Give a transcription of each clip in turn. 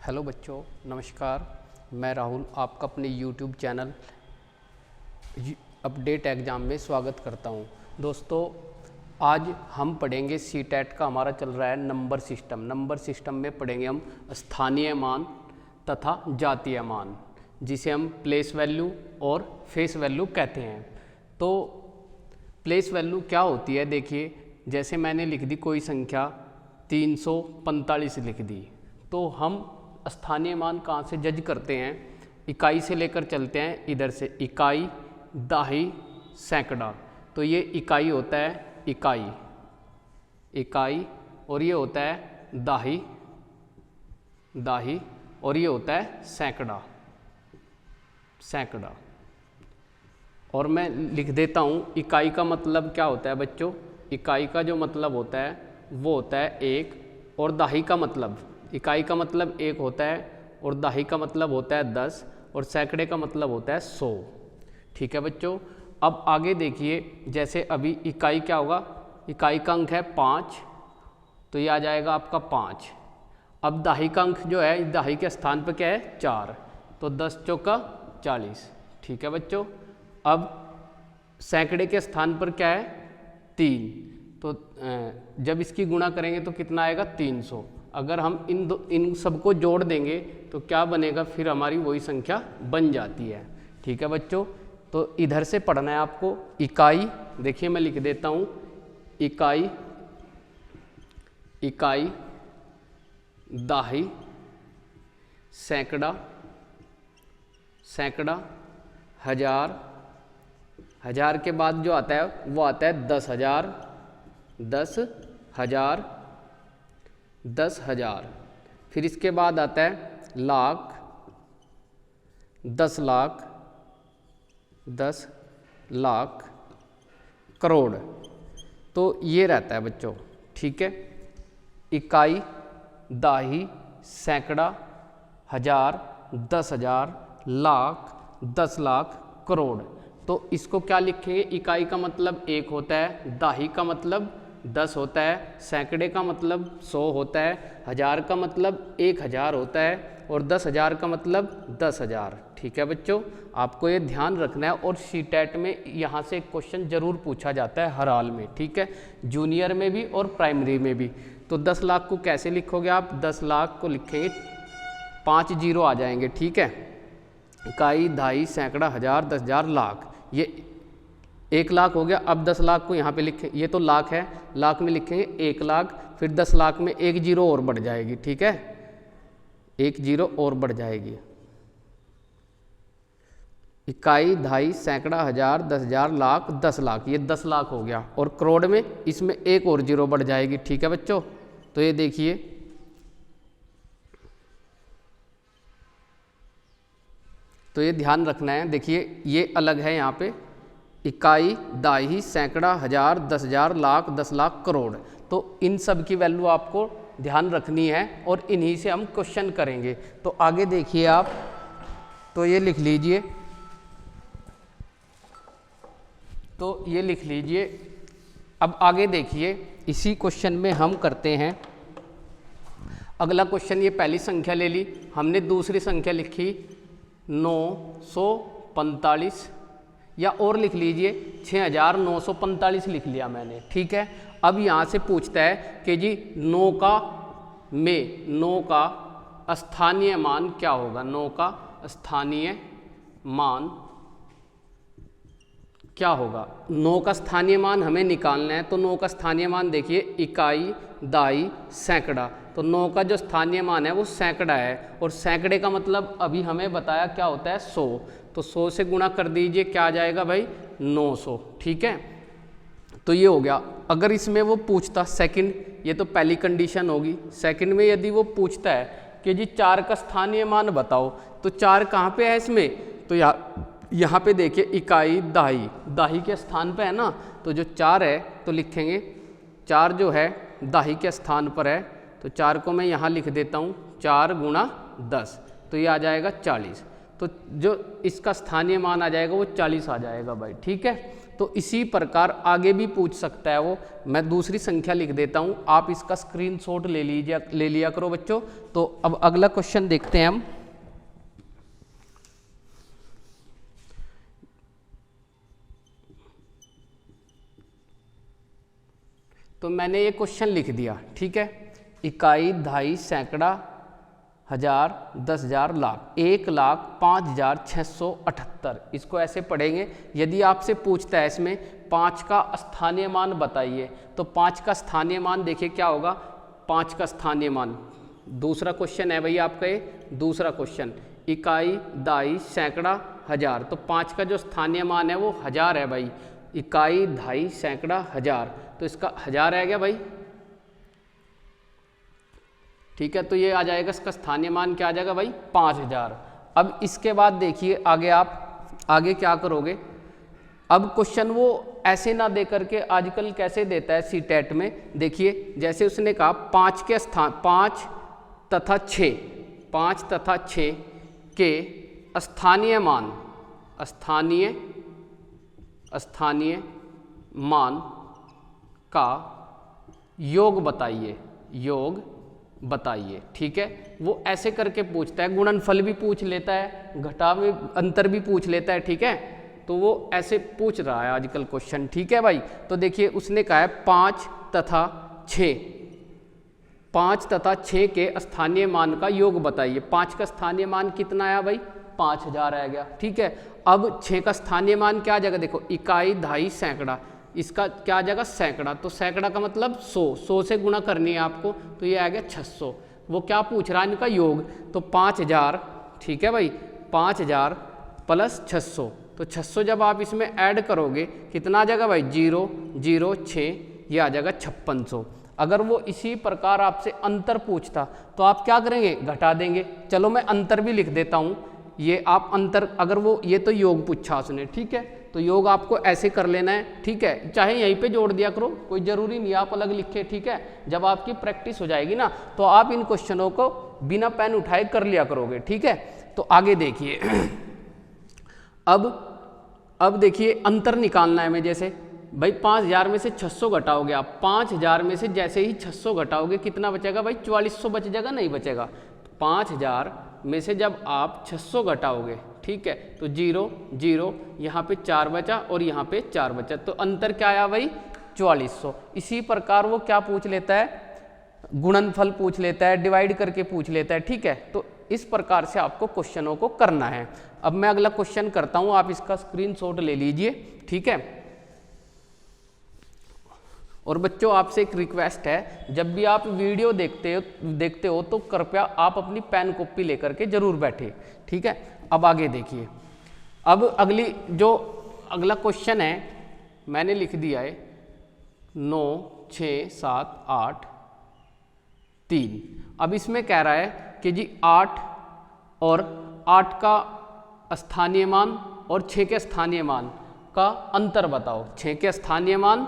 Hello बच्चों, नमस्कार। मैं राहुल आपका अपने YouTube चैनल अपडेट एग्ज़ाम में स्वागत करता हूं। दोस्तों, आज हम पढ़ेंगे सीटेट का हमारा चल रहा है नंबर सिस्टम। नंबर सिस्टम में पढ़ेंगे हम स्थानीय मान तथा जातीय मान, जिसे हम प्लेस वैल्यू और फेस वैल्यू कहते हैं। तो प्लेस वैल्यू क्या होती है? देखिए, जैसे मैंने लिख दी कोई संख्या 345 लिख दी, तो हम स्थानीय मान कहाँ से जज करते हैं? इकाई से लेकर चलते हैं, इधर से इकाई, दाही, सैकड़ा। तो ये इकाई होता है, इकाई, और ये होता है दाही, और ये होता है सैकड़ा। और मैं लिख देता हूँ, इकाई का मतलब क्या होता है बच्चों? इकाई का जो मतलब होता है वो होता है 1, और दाही का मतलब, इकाई का मतलब 1 होता है और दाही का मतलब होता है 10, और सैकड़े का मतलब होता है 100। ठीक है बच्चों। अब आगे देखिए, जैसे अभी इकाई क्या होगा? इकाई का अंक है 5, तो ये आ जाएगा आपका 5। अब दाही का अंक जो है, दाही के स्थान पर क्या है? 4, तो 10 चौका 40। ठीक है बच्चों। अब सैकड़े के स्थान पर क्या है? 3, तो जब इसकी गुणा करेंगे तो कितना आएगा? 300। अगर हम इन सबको जोड़ देंगे तो क्या बनेगा? फिर हमारी वही संख्या बन जाती है। ठीक है बच्चों। तो इधर से पढ़ना है आपको। इकाई, देखिए मैं लिख देता हूँ, इकाई, दाही, सैकड़ा, हजार, हजार के बाद जो आता है वो आता है 10,000, 10,000। फिर इसके बाद आता है लाख, 10 लाख, करोड़। तो ये रहता है बच्चों। ठीक है। इकाई, दाही, सैकड़ा, हजार, 10,000, लाख, 10 लाख, करोड़। तो इसको क्या लिखेंगे? इकाई का मतलब 1 होता है, दाही का मतलब 10 होता है, सैकड़े का मतलब 100 होता है, हजार का मतलब 1000 होता है, और 10,000 का मतलब 10,000। ठीक है बच्चों, आपको ये ध्यान रखना है। और सीटेट में यहाँ से एक क्वेश्चन जरूर पूछा जाता है हर हाल में। ठीक है, जूनियर में भी और प्राइमरी में भी। तो 10 लाख को कैसे लिखोगे आप? 10 लाख को लिखेंगे 5 जीरो आ जाएंगे। ठीक है, इकाई, दाही, सैकड़ा, हजार, 10,000, लाख, ये 1 लाख हो गया। अब 10 लाख को यहाँ पे लिखें, ये तो लाख है, लाख में लिखेंगे 1 लाख, फिर 10 लाख में 1 जीरो और बढ़ जाएगी। ठीक है, 1 जीरो और बढ़ जाएगी। इकाई, दाही, सैकड़ा, हजार, 10,000, लाख, 10 लाख, ये 10 लाख हो गया। और करोड़ में इसमें 1 और जीरो बढ़ जाएगी। ठीक है बच्चों। तो ये देखिए, तो ये ध्यान रखना है। देखिए ये अलग है यहाँ पे, इकाई, दाही, सैकड़ा, हजार, 10,000, लाख, 10 लाख, करोड़। तो इन सब की वैल्यू आपको ध्यान रखनी है और इन्हीं से हम क्वेश्चन करेंगे। तो आगे देखिए आप, तो ये लिख लीजिए, अब आगे देखिए, इसी क्वेश्चन में हम करते हैं अगला क्वेश्चन। ये पहली संख्या ले ली हमने, दूसरी संख्या लिखी 945, या और लिख लीजिए 6,945 लिख लिया मैंने। ठीक है। अब यहाँ से पूछता है कि जी 9 का स्थानीय मान क्या होगा? 9 का स्थानीय मान क्या होगा? 9 का स्थानीय मान हमें निकालना है। तो 9 का स्थानीय मान देखिए, इकाई, दाही, सैकड़ा। तो 9 का जो स्थानीय मान है वो सैकड़ा है, और सैकड़े का मतलब अभी हमें बताया क्या होता है? 100। तो 100 से गुणा कर दीजिए, क्या आ जाएगा भाई? 900। ठीक है। तो ये हो गया। अगर इसमें वो पूछता सेकंड, ये तो पहली कंडीशन होगी। सेकंड में यदि वो पूछता है कि जी 4 का स्थानीय मान बताओ, तो 4 कहाँ पे है इसमें? तो यहाँ पे देखिए, इकाई, दाही के स्थान पे है ना, तो जो 4 है तो लिखेंगे 4 जो है दाही के स्थान पर है, तो 4 को मैं यहाँ लिख देता हूँ, 4 गुणा 10, तो ये आ जाएगा 40। तो जो इसका स्थानीय मान आ जाएगा वो 40 आ जाएगा भाई। ठीक है। तो इसी प्रकार आगे भी पूछ सकता है वो। मैं दूसरी संख्या लिख देता हूँ, आप इसका स्क्रीनशॉट ले लिया करो बच्चों। तो अब अगला क्वेश्चन देखते हैं हम। तो मैंने ये क्वेश्चन लिख दिया, ठीक है। इकाई, दहाई, सैकड़ा, हजार, 10,000, लाख, 1,05,678। इसको ऐसे पढ़ेंगे। यदि आपसे पूछता है इसमें 5 का स्थानीय मान बताइए, तो 5 का स्थानीय मान देखिए क्या होगा। 5 का स्थानीय मान, दूसरा क्वेश्चन है भाई आपका ये, दूसरा क्वेश्चन। इकाई, दहाई, सैकड़ा, हजार, तो 5 का जो स्थानीय मान है वो 1000 है भाई। इकाई, दहाई, सैकड़ा, हजार, तो इसका 1000 आ गया भाई, ठीक है। तो ये आ जाएगा, इसका स्थानीय मान क्या आ जाएगा भाई, 5000। अब इसके बाद देखिए आगे, आप आगे क्या करोगे। अब क्वेश्चन वो ऐसे ना दे करके आजकल कैसे देता है सीटेट में, देखिए जैसे उसने कहा 5 के स्थान 5 तथा 6 के स्थानीय मान का योग बताइए, ठीक है। वो ऐसे करके पूछता है, गुणनफल भी पूछ लेता है, घटाव में अंतर भी पूछ लेता है, ठीक है। तो वो ऐसे पूछ रहा है आजकल क्वेश्चन, ठीक है भाई। तो देखिए उसने कहा है 5 तथा 6 के स्थानीय मान का योग बताइए। 5 का स्थानीय मान कितना आया भाई, 5000 आ गया, ठीक है। अब 6 का स्थानीय मान क्या आ जाएगा, देखो इकाई, दहाई, सैकड़ा, इसका क्या आ जाएगा सैकड़ा। तो सैकड़ा का मतलब 100 से गुणा करनी है आपको, तो ये आ गया 600। वो क्या पूछ रहा है, इनका योग। तो 5000, ठीक है भाई, 5000 प्लस 600, तो 600 जब आप इसमें ऐड करोगे कितना आ जाएगा भाई, 006, ये आ जाएगा 5600। अगर वो इसी प्रकार आपसे अंतर पूछता तो आप क्या करेंगे, घटा देंगे। चलो मैं अंतर भी लिख देता हूँ, ये आप अंतर, अगर वो ये तो योग पूछा उसने, ठीक है, तो योग आपको ऐसे कर लेना है, ठीक है। चाहे यहीं पे जोड़ दिया करो, कोई ज़रूरी नहीं आप अलग लिखे, ठीक है। जब आपकी प्रैक्टिस हो जाएगी ना, तो आप इन क्वेश्चनों को बिना पेन उठाए कर लिया करोगे, ठीक है। तो आगे देखिए अब देखिए अंतर निकालना है। मैं जैसे भाई 5000 में से 600 घटाओगे आप, 5000 में से जैसे ही 600 घटाओगे कितना बचेगा भाई, 4400 बच जाएगा, नहीं बचेगा। 5000 में से जब आप 600 घटाओगे, ठीक है, तो 0 यहाँ पे 4 बचा और यहाँ पे 4 बचा, तो अंतर क्या आया भाई, 4400। इसी प्रकार वो क्या पूछ लेता है, गुणनफल पूछ लेता है, डिवाइड करके पूछ लेता है, ठीक है। तो इस प्रकार से आपको क्वेश्चनों को करना है। अब मैं अगला क्वेश्चन करता हूँ, आप इसका स्क्रीनशॉट ले लीजिए, ठीक है। और बच्चों आपसे एक रिक्वेस्ट है, जब भी आप वीडियो देखते हो तो कृपया आप अपनी पेन कॉपी लेकर के जरूर बैठे, ठीक है। अब आगे देखिए, अब अगला क्वेश्चन है, मैंने लिख दिया है 9, 6, 7, 8, 3। अब इसमें कह रहा है कि जी 8 और 8 का स्थानीय मान और 6 के स्थानीय मान का अंतर बताओ। 6 के स्थानीय मान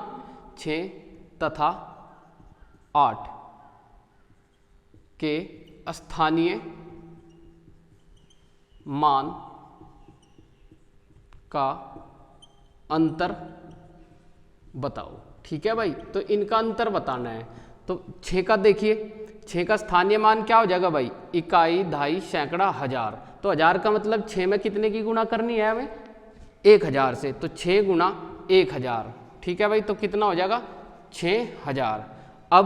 6 तथा 8 के स्थानीय मान का अंतर बताओ, ठीक है भाई। तो इनका अंतर बताना है। तो 6 का देखिए, 6 का स्थानीय मान क्या हो जाएगा भाई, इकाई, दहाई, सैकड़ा, हजार। तो 1000 का मतलब 6 में कितने की गुणा करनी है हमें, 1000 से, तो 6 गुणा 1000, ठीक है भाई। तो कितना हो जाएगा 6000। अब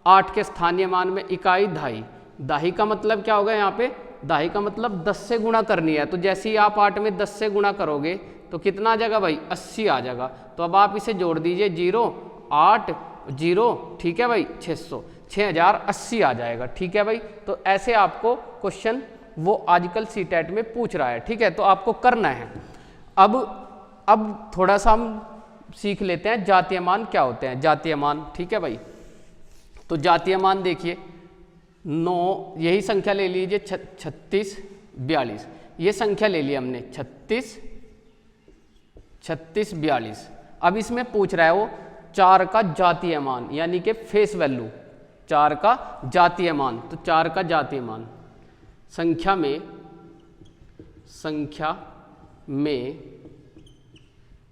8 के स्थानीय मान में इकाई, दहाई, दहाई का मतलब क्या होगा, यहाँ पे दहाई का मतलब 10 से गुणा करनी है। तो जैसे ही आप 8 में 10 से गुणा करोगे तो कितना आ जाएगा भाई, 80 आ जाएगा। तो अब आप इसे जोड़ दीजिए, 0, 8, 0, ठीक है भाई, 600, 6080 आ जाएगा, ठीक है भाई। तो ऐसे आपको क्वेश्चन वो आजकल सीटेट में पूछ रहा है, ठीक है। तो आपको करना है। अब थोड़ा सा हम सीख लेते हैं जातीय मान क्या होते हैं, जातीय मान, ठीक है भाई। तो जातीय मान देखिए 9, यही संख्या ले लीजिए, 36, 42, ये संख्या ले ली हमने, 36, 42। अब इसमें पूछ रहा है वो 4 का जातीय मान, यानी कि फेस वैल्यू, 4 का जातीय मान। तो 4 का जातीय मान संख्या में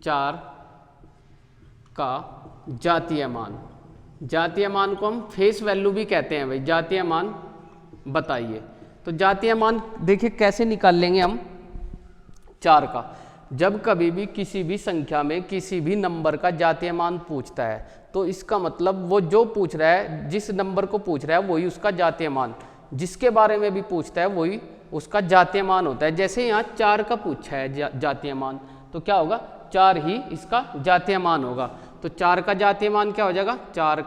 4 का जातीय मान। जातीय मान को हम फेस वैल्यू भी कहते हैं भाई। जातीय मान बताइए। तो जातीय मान देखिए कैसे निकाल लेंगे हम 4 का। जब कभी भी किसी भी संख्या में किसी भी नंबर का जातीय मान पूछता है तो इसका मतलब वो जो पूछ रहा है, जिस नंबर को पूछ रहा है वही उसका जातीय मान, जिसके बारे में भी पूछता है वही उसका जातीय मान होता है। जैसे यहाँ 4 का पूछा है जातीय मान, तो क्या होगा, 4 ही इसका जातीय मान होगा। तो 4 का जातीय मान क्या हो जाएगा, 4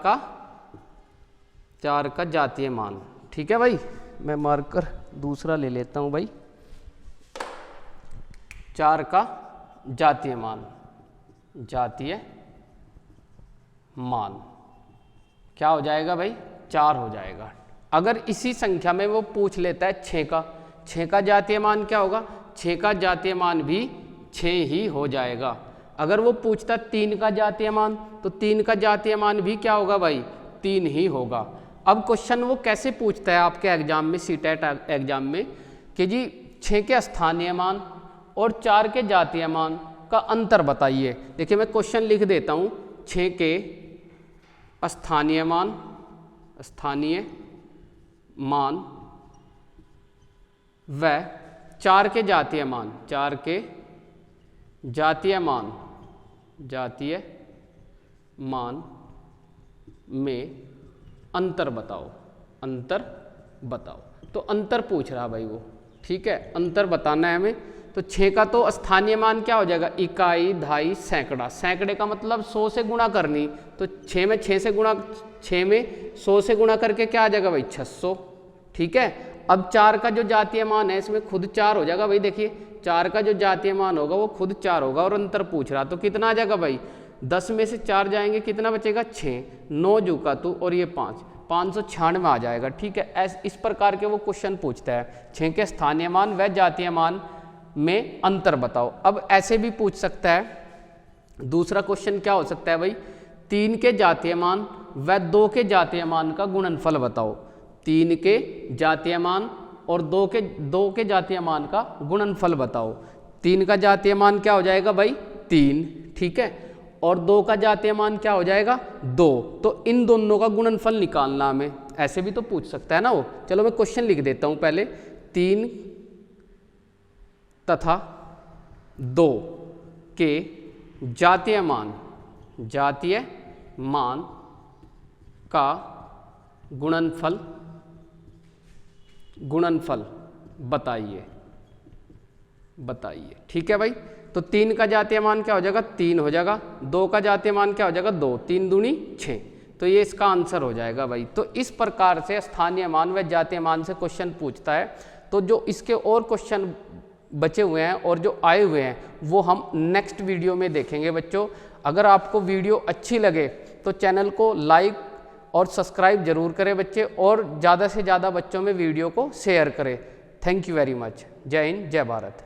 का जातीय मान। ठीक है भाई, मैं मार्कर दूसरा ले लेता हूँ भाई। 4 का जातीय मान, जातीय मान क्या हो जाएगा भाई, 4 हो जाएगा। अगर इसी संख्या में वो पूछ लेता है 6 का जातीय मान क्या होगा, 6 का जातीय मान भी 6 ही हो जाएगा। अगर वो पूछता 3 का जातीय मान तो 3 का जातीय मान भी क्या होगा भाई, 3 ही होगा। अब क्वेश्चन वो कैसे पूछता है आपके एग्जाम में, सीटेट एग्जाम में, कि जी 6 के स्थानीय मान और 4 के जातीय मान का अंतर बताइए। देखिए मैं क्वेश्चन लिख देता हूँ। 6 के स्थानीय मान व 4 के जातीय मान, 4 के जातीय मान में अंतर बताओ, तो अंतर पूछ रहा भाई वो। ठीक है, अंतर बताना है हमें। तो 6 का तो स्थानीय मान क्या हो जाएगा, इकाई, दहाई, सैकड़ा। सैकड़े का मतलब 100 से गुणा करनी, तो 6 में 100 से गुणा करके क्या आ जाएगा भाई, 600। ठीक है, अब 4 का जो जातीय मान है इसमें खुद 4 हो जाएगा भाई। देखिए 4 का जो जातीय मान होगा वो खुद 4 होगा और अंतर पूछ रहा, तो कितना आ जाएगा भाई, 10 में से 4 जाएंगे, कितना बचेगा, 6, 9 जू का तू और ये 5, 596 आ जाएगा। ठीक है, इस प्रकार के वो क्वेश्चन पूछता है। 6 के स्थानीय मान व जातीय मान में अंतर बताओ। अब ऐसे भी पूछ सकता है। दूसरा क्वेश्चन क्या हो सकता है भाई, 3 के जातीय मान व 2 के जातीय मान का गुणनफल बताओ। 3 के जातीय मान और 2 के जातीय मान का गुणनफल बताओ। 3 का जातीय मान क्या हो जाएगा भाई, 3। ठीक है, और 2 का जातीय मान क्या हो जाएगा, 2। तो इन दोनों का गुणनफल निकालना हमें। ऐसे भी तो पूछ सकता है ना वो। चलो मैं क्वेश्चन लिख देता हूँ पहले। 3 तथा 2 के जातीय मान का गुणनफल बताइए। ठीक है भाई, तो 3 का जातीय मान क्या हो जाएगा, 3 हो जाएगा। 2 का जातीय मान क्या हो जाएगा, 2, 3 दूनी 6। तो ये इसका आंसर हो जाएगा भाई। तो इस प्रकार से स्थानीय मान व जातीय मान से क्वेश्चन पूछता है। तो जो इसके और क्वेश्चन बचे हुए हैं और जो आए हुए हैं वो हम नेक्स्ट वीडियो में देखेंगे बच्चों। अगर आपको वीडियो अच्छी लगे तो चैनल को लाइक और सब्सक्राइब जरूर करें बच्चे, और ज़्यादा से ज़्यादा बच्चों में वीडियो को शेयर करें। Thank you very much. जय हिंद, जय भारत।